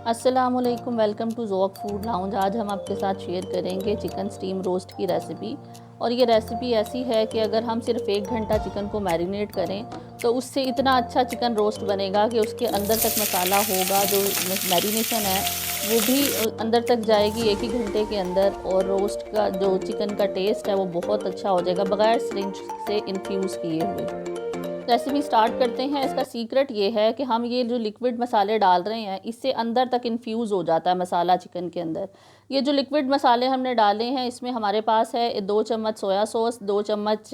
अस्सलामुअलैकुम, welcome to ज़ौक food lounge. आज हम आपके साथ शेयर करेंगे चिकन स्टीम रोस्ट की रेसिपी। और ये रेसिपी ऐसी है कि अगर हम सिर्फ 1 घंटा चिकन को मैरिनेट करें तो उससे इतना अच्छा चिकन रोस्ट बनेगा कि उसके अंदर तक मसाला होगा, जो मैरिनेशन है वो भी अंदर तक जाएगी 1 ही घंटे के अंदर। और रोस्ट का जो चिकन का टेस्ट है वो बहुत अच्छा हो जाएगा बग़ैर सिरिंज से इन्फ्यूज़ किए हुए। रेसिपी स्टार्ट करते हैं। इसका सीक्रेट ये है कि हम ये जो लिक्विड मसाले डाल रहे हैं इससे अंदर तक इन्फ्यूज़ हो जाता है मसाला चिकन के अंदर। ये जो लिक्विड मसाले हमने डाले हैं इसमें हमारे पास है 2 चम्मच सोया सॉस, 2 चम्मच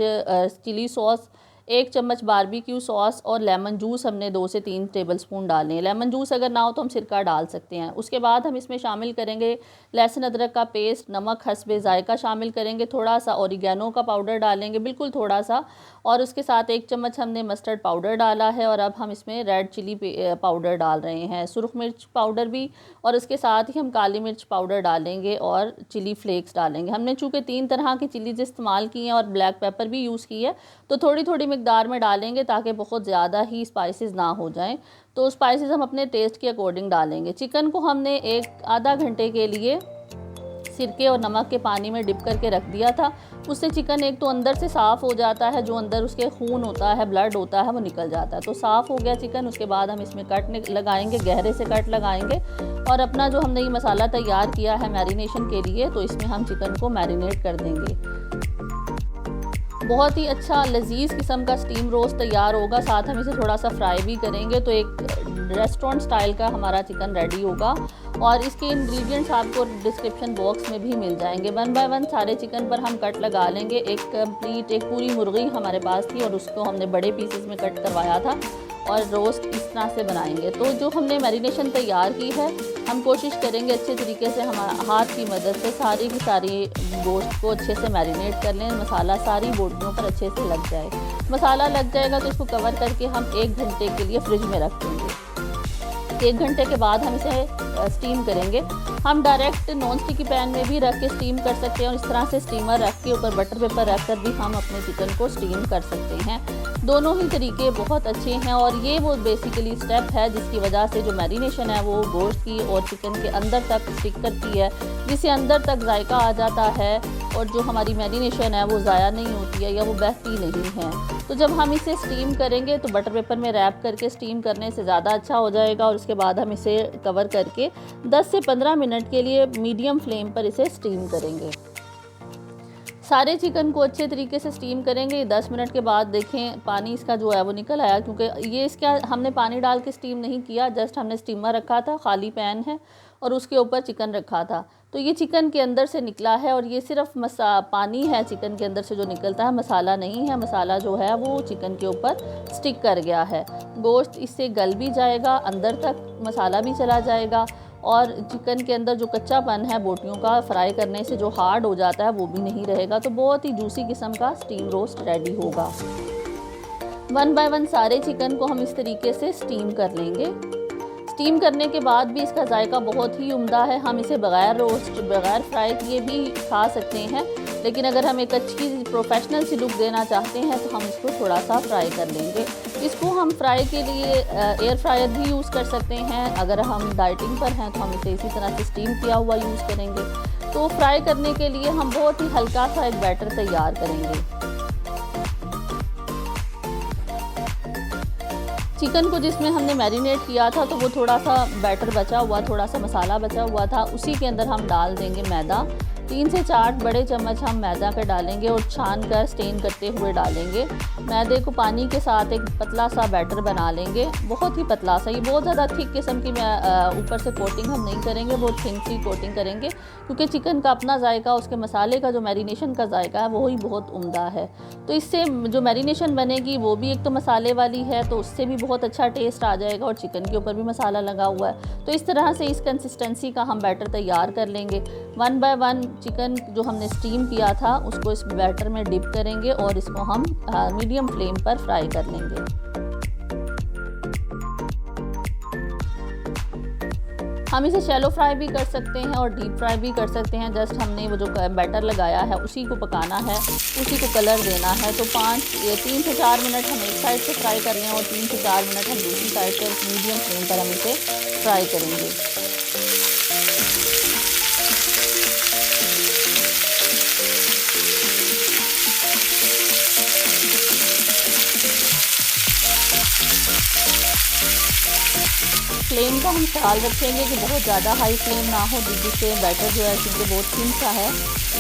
चिली सॉस, 1 चम्मच बारबेक्यू सॉस और लेमन जूस हमने 2 से 3 टेबलस्पून डालने हैं। लेमन जूस अगर ना हो तो हम सिरका डाल सकते हैं। उसके बाद हम इसमें शामिल करेंगे लहसुन अदरक का पेस्ट, नमक हस्बे ज़ायका शामिल करेंगे, थोड़ा सा ऑरिगेनो का पाउडर डालेंगे, बिल्कुल थोड़ा सा। और उसके साथ 1 चम्मच हमने मस्टर्ड पाउडर डाला है। और अब हम इसमें रेड चिली पाउडर डाल रहे हैं, सुरख मिर्च पाउडर भी। और उसके साथ ही हम काली मिर्च पाउडर डालेंगे और चिली फ्लेक्स डालेंगे। हमने चूँकि 3 तरह की चिलीज़ इस्तेमाल की हैं और ब्लैक पेपर भी यूज़ की है, तो थोड़ी थोड़ी मिकदार में डालेंगे ताकि बहुत ज़्यादा ही स्पाइसेस ना हो जाएं। तो स्पाइसेस हम अपने टेस्ट के अकॉर्डिंग डालेंगे। चिकन को हमने आधा घंटे के लिए सिरके और नमक के पानी में डिप करके रख दिया था। उससे चिकन एक तो अंदर से साफ़ हो जाता है, जो अंदर उसके खून होता है, ब्लड होता है, वो निकल जाता है। तो साफ़ हो गया चिकन। उसके बाद हम इसमें कट लगाएंगे, गहरे से कट लगाएंगे। और अपना जो हमने ये मसाला तैयार किया है मैरिनेशन के लिए, तो इसमें हम चिकन को मैरिनेट कर देंगे। बहुत ही अच्छा लजीज किस्म का स्टीम रोस्ट तैयार होगा। साथ हम इसे थोड़ा सा फ्राई भी करेंगे तो एक रेस्टोरेंट स्टाइल का हमारा चिकन रेडी होगा। और इसके इंग्रेडिएंट्स आपको डिस्क्रिप्शन बॉक्स में भी मिल जाएंगे। 1 बाय 1 सारे चिकन पर हम कट लगा लेंगे। एक पूरी मुर्गी हमारे पास थी और उसको हमने बड़े पीसेस में कट करवाया था और रोस्ट इस तरह से बनाएंगे। तो जो हमने मैरिनेशन तैयार की है, हम कोशिश करेंगे अच्छे तरीके से हमारा हाथ की मदद से सारी की सारी गोश्त को अच्छे से मैरिनेट कर लें। मसाला सारी बोटियों पर अच्छे से लग जाए। मसाला लग जाएगा तो इसको कवर करके हम 1 घंटे के लिए फ्रिज में रख देंगे। 1 घंटे के बाद हम इसे स्टीम करेंगे। हम डायरेक्ट नॉन स्टिकी पैन में भी रख के स्टीम कर सकते हैं और इस तरह से स्टीमर रख के ऊपर बटर पेपर रख कर भी हम अपने चिकन को स्टीम कर सकते हैं। दोनों ही तरीके बहुत अच्छे हैं। और ये वो बेसिकली स्टेप है जिसकी वजह से जो मैरिनेशन है वो गोश्त की और चिकन के अंदर तक स्टिक करती है, जिससे अंदर तक जायका आ जाता है और जो हमारी मैरिनेशन है वो ज़ाया नहीं होती है या वो बहती नहीं है। तो जब हम इसे स्टीम करेंगे तो बटर पेपर में रैप करके स्टीम करने से ज़्यादा अच्छा हो जाएगा। और उसके बाद हम इसे कवर करके 10 से 15 मिनट के लिए मीडियम फ्लेम पर इसे स्टीम करेंगे। सारे चिकन को अच्छे तरीके से स्टीम करेंगे। 10 मिनट के बाद देखें पानी इसका जो है वो निकल आया, क्योंकि ये इसका हमने पानी डाल के स्टीम नहीं किया, जस्ट हमने स्टीमर रखा था, खाली पैन है और उसके ऊपर चिकन रखा था। तो ये चिकन के अंदर से निकला है और ये सिर्फ पानी है चिकन के अंदर से जो निकलता है, मसाला नहीं है। मसाला जो है वो चिकन के ऊपर स्टिक कर गया है। गोश्त इससे गल भी जाएगा, अंदर तक मसाला भी चला जाएगा और चिकन के अंदर जो कच्चापन है बोटियों का फ्राई करने से जो हार्ड हो जाता है वो भी नहीं रहेगा। तो बहुत ही जूसी किस्म का स्टीम रोस्ट रेडी होगा। 1 बाय 1 सारे चिकन को हम इस तरीके से स्टीम कर लेंगे। स्टीम करने के बाद भी इसका जायका बहुत ही उम्दा है। हम इसे बगैर रोस्ट, बगैर फ्राई किए भी खा सकते हैं, लेकिन अगर हम एक अच्छी प्रोफेशनल सी लुक देना चाहते हैं तो हम इसको थोड़ा सा फ्राई कर लेंगे। इसको हम फ्राई के लिए एयर फ्रायर भी यूज़ कर सकते हैं। अगर हम डाइटिंग पर हैं तो हम इसे इसी तरह से स्टीम किया हुआ यूज़ करेंगे। तो फ्राई करने के लिए हम बहुत ही हल्का सा एक बैटर तैयार करेंगे। चिकन को जिसमें हमने मैरिनेट किया था तो वो थोड़ा सा बैटर बचा हुआ, थोड़ा सा मसाला बचा हुआ था, उसी के अंदर हम डाल देंगे मैदा। 3 से 4 बड़े चम्मच हम मैदा का डालेंगे और छान कर स्टेन करते हुए डालेंगे। मैदे को पानी के साथ एक पतला सा बैटर बना लेंगे, बहुत ही पतला सा। ये बहुत ज़्यादा थिक किस्म की ऊपर से कोटिंग हम नहीं करेंगे, बहुत थिन सी कोटिंग करेंगे, क्योंकि चिकन का अपना जायका, उसके मसाले का जो मैरिनेशन का जायका है वही बहुत उम्दा है। तो इससे जो मैरिनेशन बनेगी वो भी एक तो मसाले वाली है, तो उससे भी बहुत अच्छा टेस्ट आ जाएगा और चिकन के ऊपर भी मसाला लगा हुआ है। तो इस तरह से इस कंसिस्टेंसी का हम बैटर तैयार कर लेंगे। 1 बाय 1 चिकन जो हमने स्टीम किया था उसको इस बैटर में डिप करेंगे और इसको हम मीडियम फ्लेम पर फ्राई कर लेंगे। हम इसे शैलो फ्राई भी कर सकते हैं और डीप फ्राई भी कर सकते हैं। जस्ट हमने वो जो बैटर लगाया है उसी को पकाना है, उसी को कलर देना है। तो 3 से 4 मिनट हम एक साइड से फ्राई कर लें और 3 से 4 मिनट हम दूसरी साइड पर मीडियम फ्लेम पर हम इसे फ्राई करेंगे। फ्लेम का हम ख्याल रखेंगे कि बहुत ज़्यादा हाई फ्लेम ना हो, जिससे बैटर जो है क्योंकि बहुत थिन सा है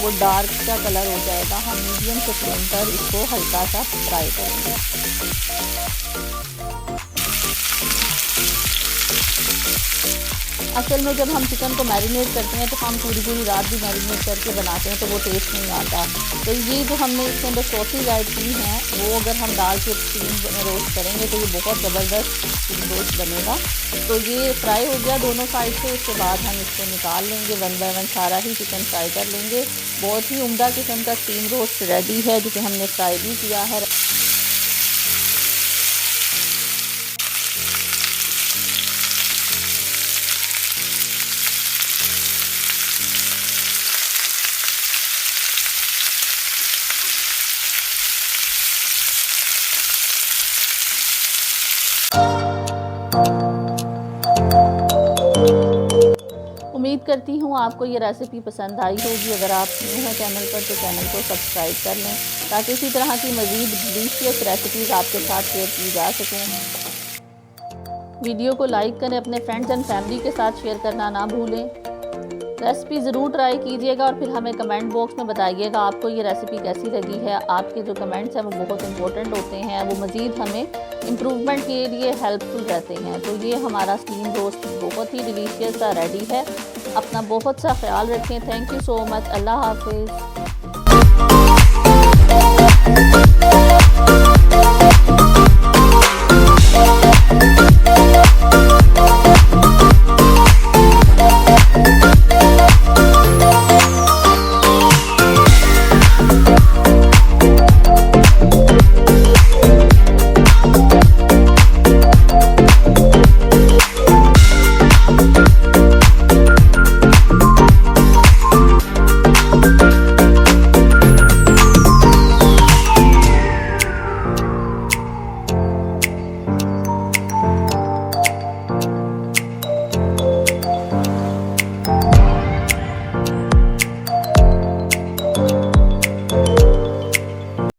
वो डार्क सा कलर हो जाएगा। हम मीडियम से फ्लेम पर इसको हल्का सा फ्राई करेंगे। असल में जब हम चिकन को मैरिनेट करते हैं तो हम पूरी रात भी मैरिनेट करके बनाते हैं तो वो टेस्ट नहीं आता। तो ये जो हमने इसके अंदर सॉसेज ऐड की हैं वो अगर हम डाल के स्टीम रोस्ट करेंगे तो ये बहुत ज़बरदस्त स्टीम रोस्ट बनेगा। तो ये फ्राई हो गया दोनों साइड से। उसके बाद हम इसको निकाल लेंगे, 1 बाय 1 सारा ही चिकन फ्राई कर लेंगे। बहुत ही उम्दा किस्म का स्टीम रोस्ट रेडी है जिसे हमने फ्राई भी किया है। उम्मीद करती हूँ आपको ये रेसिपी पसंद आई होगी। अगर आप न्यू हैं चैनल पर तो चैनल को सब्सक्राइब कर लें ताकि इसी तरह की मज़ीद डिलीशियस रेसिपीज़ आपके साथ शेयर की जा सकें। वीडियो को लाइक करें, अपने फ्रेंड्स एंड फैमिली के साथ शेयर करना ना भूलें। रेसिपी ज़रूर ट्राई कीजिएगा और फिर हमें कमेंट बॉक्स में बताइएगा आपको ये रेसिपी कैसी लगी है। आपके जो कमेंट्स हैं वो बहुत इंपॉर्टेंट होते हैं, वो मज़ीद हमें इम्प्रूवमेंट के लिए हेल्पफुल रहते हैं। तो ये हमारा स्टीम रोस्ट बहुत ही डिलीशियस सा रेडी है। अपना बहुत सा ख्याल रखें। Thank you so much. अल्लाह हाफिज़।